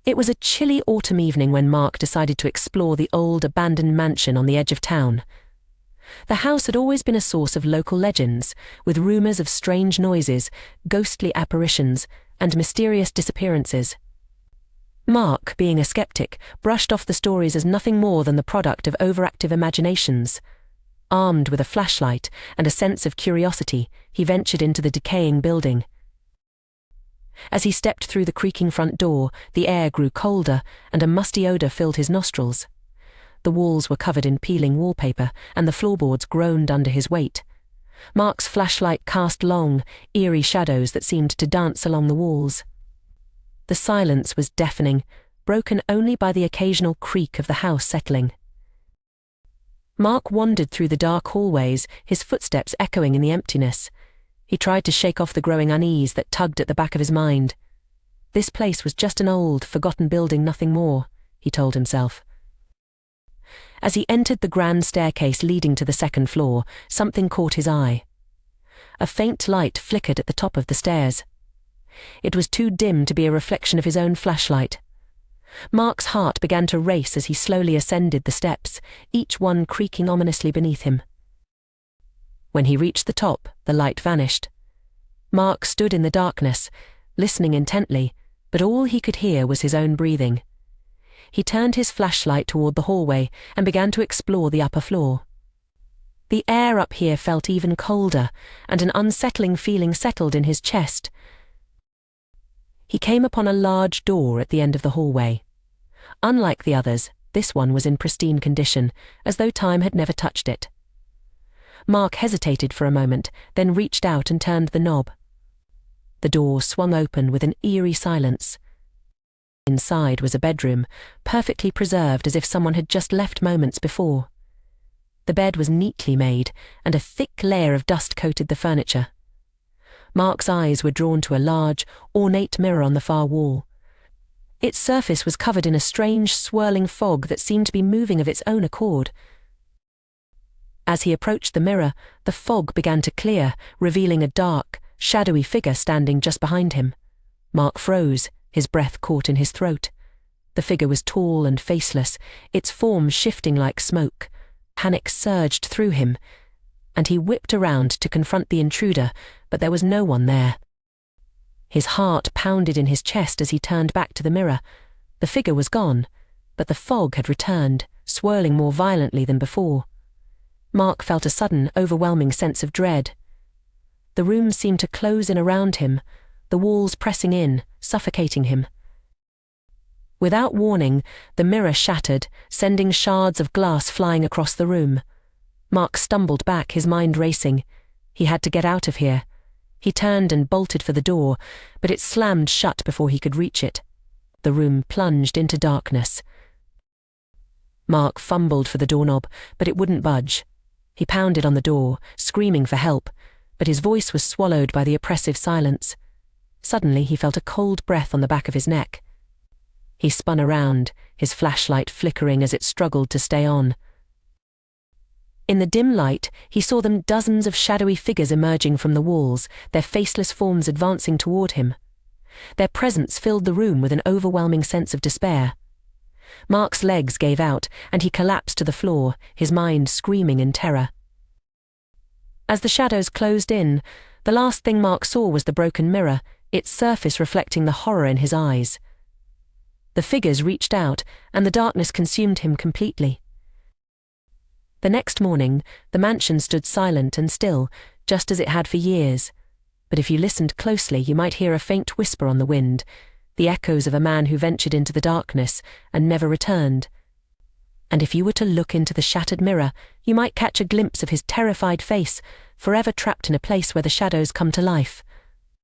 It was a chilly autumn evening when Mark decided to explore the old abandoned mansion on the edge of town. The house had always been a source of local legends, with rumours of strange noises, ghostly apparitions, and mysterious disappearances. Mark, being a skeptic, brushed off the stories as nothing more than the product of overactive imaginations. Armed with a flashlight and a sense of curiosity, he ventured into the decaying building. As he stepped through the creaking front door, the air grew colder and a musty odour filled his nostrils. The walls were covered in peeling wallpaper and the floorboards groaned under his weight. Mark's flashlight cast long, eerie shadows that seemed to dance along the walls. The silence was deafening, broken only by the occasional creak of the house settling. Mark wandered through the dark hallways, his footsteps echoing in the emptiness. He tried to shake off the growing unease that tugged at the back of his mind. This place was just an old, forgotten building, nothing more, he told himself. As he entered the grand staircase leading to the second floor, something caught his eye. A faint light flickered at the top of the stairs. It was too dim to be a reflection of his own flashlight. Mark's heart began to race as he slowly ascended the steps, each one creaking ominously beneath him. When he reached the top, the light vanished. Mark stood in the darkness, listening intently, but all he could hear was his own breathing. He turned his flashlight toward the hallway and began to explore the upper floor. The air up here felt even colder, and an unsettling feeling settled in his chest. He came upon a large door at the end of the hallway. Unlike the others, this one was in pristine condition, as though time had never touched it. Mark hesitated for a moment, then reached out and turned the knob. The door swung open with an eerie silence. Inside was a bedroom, perfectly preserved as if someone had just left moments before. The bed was neatly made, and a thick layer of dust coated the furniture. Mark's eyes were drawn to a large, ornate mirror on the far wall. Its surface was covered in a strange, swirling fog that seemed to be moving of its own accord. As he approached the mirror, the fog began to clear, revealing a dark, shadowy figure standing just behind him. Mark froze, his breath caught in his throat. The figure was tall and faceless, its form shifting like smoke. Panic surged through him, and he whipped around to confront the intruder, but there was no one there. His heart pounded in his chest as he turned back to the mirror. The figure was gone, but the fog had returned, swirling more violently than before. Mark felt a sudden, overwhelming sense of dread. The room seemed to close in around him, the walls pressing in, suffocating him. Without warning, the mirror shattered, sending shards of glass flying across the room. Mark stumbled back, his mind racing. He had to get out of here. He turned and bolted for the door, but it slammed shut before he could reach it. The room plunged into darkness. Mark fumbled for the doorknob, but it wouldn't budge. He pounded on the door, screaming for help, but his voice was swallowed by the oppressive silence. Suddenly he felt a cold breath on the back of his neck. He spun around, his flashlight flickering as it struggled to stay on. In the dim light, he saw them dozens of shadowy figures emerging from the walls, their faceless forms advancing toward him. Their presence filled the room with an overwhelming sense of despair. Mark's legs gave out, and he collapsed to the floor, his mind screaming in terror. As the shadows closed in, the last thing Mark saw was the broken mirror, its surface reflecting the horror in his eyes. The figures reached out, and the darkness consumed him completely. The next morning, the mansion stood silent and still, just as it had for years. But if you listened closely, you might hear a faint whisper on the wind, the echoes of a man who ventured into the darkness and never returned. And if you were to look into the shattered mirror, you might catch a glimpse of his terrified face, forever trapped in a place where the shadows come to life.